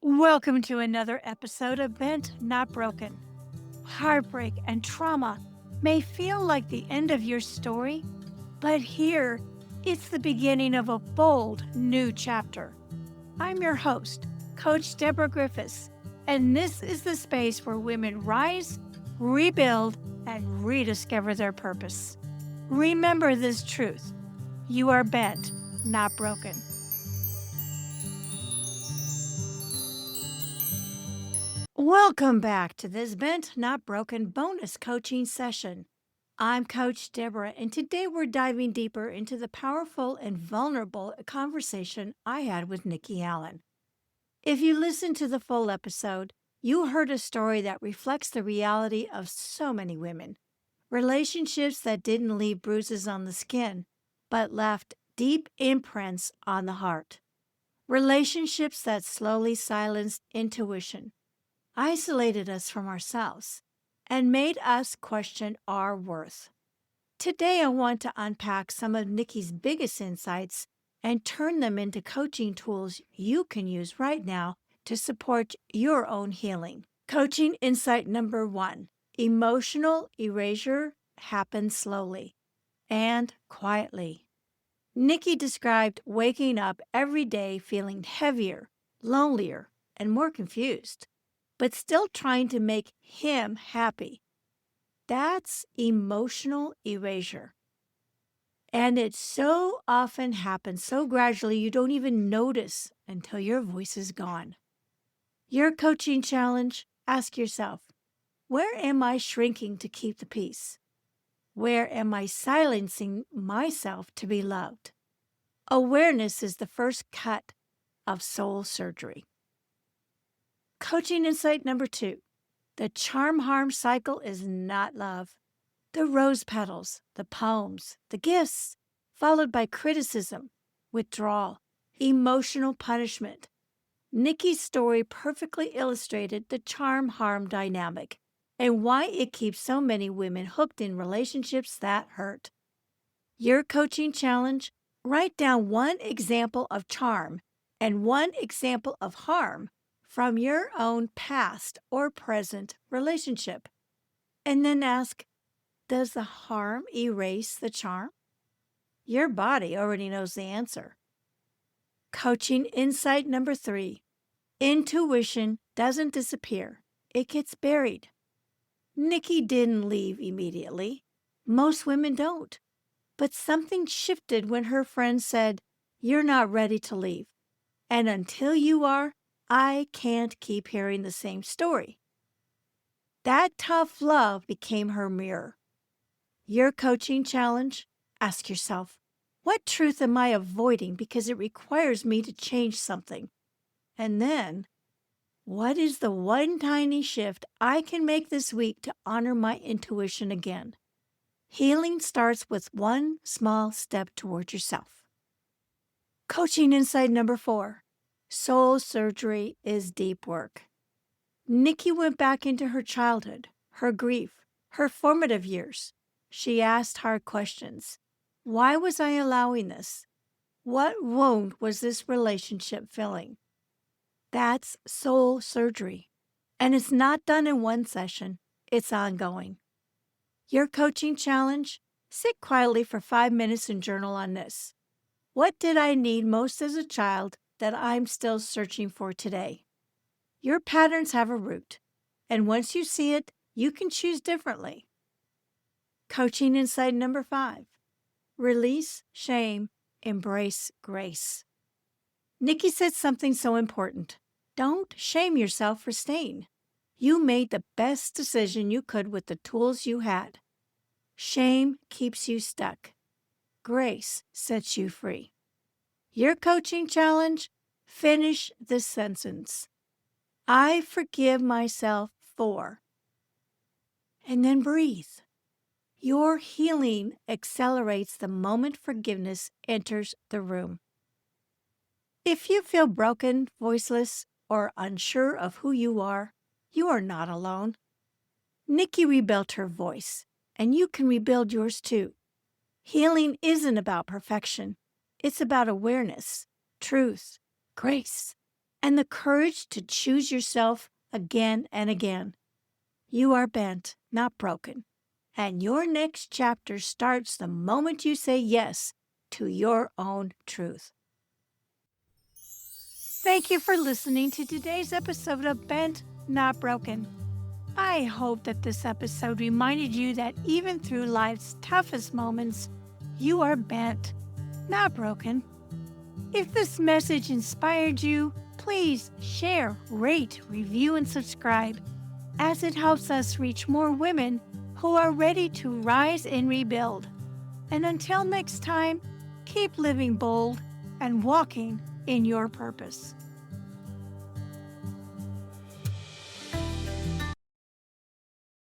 Welcome to another episode of Bent Not Broken. Heartbreak and trauma may feel like the end of your story, but here it's the beginning of a bold new chapter. I'm your host, Coach Deborah Griffiths, and this is the space where women rise, rebuild, and rediscover their purpose. Remember this truth: you are bent, not broken. Welcome back to this Bent Not Broken bonus coaching session. I'm Coach Deborah, and today we're diving deeper into the powerful and vulnerable conversation I had with Nikki Allen. If you listened to the full episode, you heard a story that reflects the reality of so many women. Relationships that didn't leave bruises on the skin, but left deep imprints on the heart. Relationships that slowly silenced intuition, isolated us from ourselves, and made us question our worth. Today, I want to unpack some of Nikki's biggest insights and turn them into coaching tools you can use right now to support your own healing. Coaching insight number 1: emotional erasure happens slowly and quietly. Nikki described waking up every day feeling heavier, lonelier, and more confused, but still trying to make him happy. That's emotional erasure. And it so often happens so gradually you don't even notice until your voice is gone. Your coaching challenge: ask yourself, where am I shrinking to keep the peace? Where am I silencing myself to be loved? Awareness is the first cut of soul surgery. Coaching insight number 2: the charm-harm cycle is not love. The rose petals, the poems, the gifts, followed by criticism, withdrawal, emotional punishment. Nikki's story perfectly illustrated the charm-harm dynamic and why it keeps so many women hooked in relationships that hurt. Your coaching challenge: write down one example of charm and one example of harm from your own past or present relationship. And then ask, does the harm erase the charm? Your body already knows the answer. Coaching insight number 3: intuition doesn't disappear, it gets buried. Nikki didn't leave immediately. Most women don't. But something shifted when her friend said, "You're not ready to leave. And until you are, I can't keep hearing the same story." That tough love became her mirror. Your coaching challenge: ask yourself, what truth am I avoiding because it requires me to change something? And then, what is the one tiny shift I can make this week to honor my intuition again? Healing starts with one small step toward yourself. Coaching insight number 4: soul surgery is deep work. Nikki went back into her childhood, her grief, her formative years. She asked hard questions. Why was I allowing this? What wound was this relationship filling? That's soul surgery. And it's not done in one session, it's ongoing. Your coaching challenge: sit quietly for 5 minutes and journal on this. What did I need most as a child that I'm still searching for today? Your patterns have a root, and once you see it, you can choose differently. Coaching insight number 5: release shame, embrace grace. Nikki said something so important. Don't shame yourself for staying. You made the best decision you could with the tools you had. Shame keeps you stuck. Grace sets you free. Your coaching challenge: finish this sentence. I forgive myself for. And then breathe. Your healing accelerates the moment forgiveness enters the room. If you feel broken, voiceless, or unsure of who you are not alone. Nikki rebuilt her voice, and you can rebuild yours too. Healing isn't about perfection. It's about awareness, truth, grace. and the courage to choose yourself again and again. You are bent, not broken, and your next chapter starts the moment you say yes to your own truth. Thank you for listening to today's episode of Bent, Not Broken. I hope that this episode reminded you that even through life's toughest moments, you are bent, not broken. If this message inspired you, please share, rate, review, and subscribe, as it helps us reach more women who are ready to rise and rebuild. And until next time, keep living bold and walking in your purpose.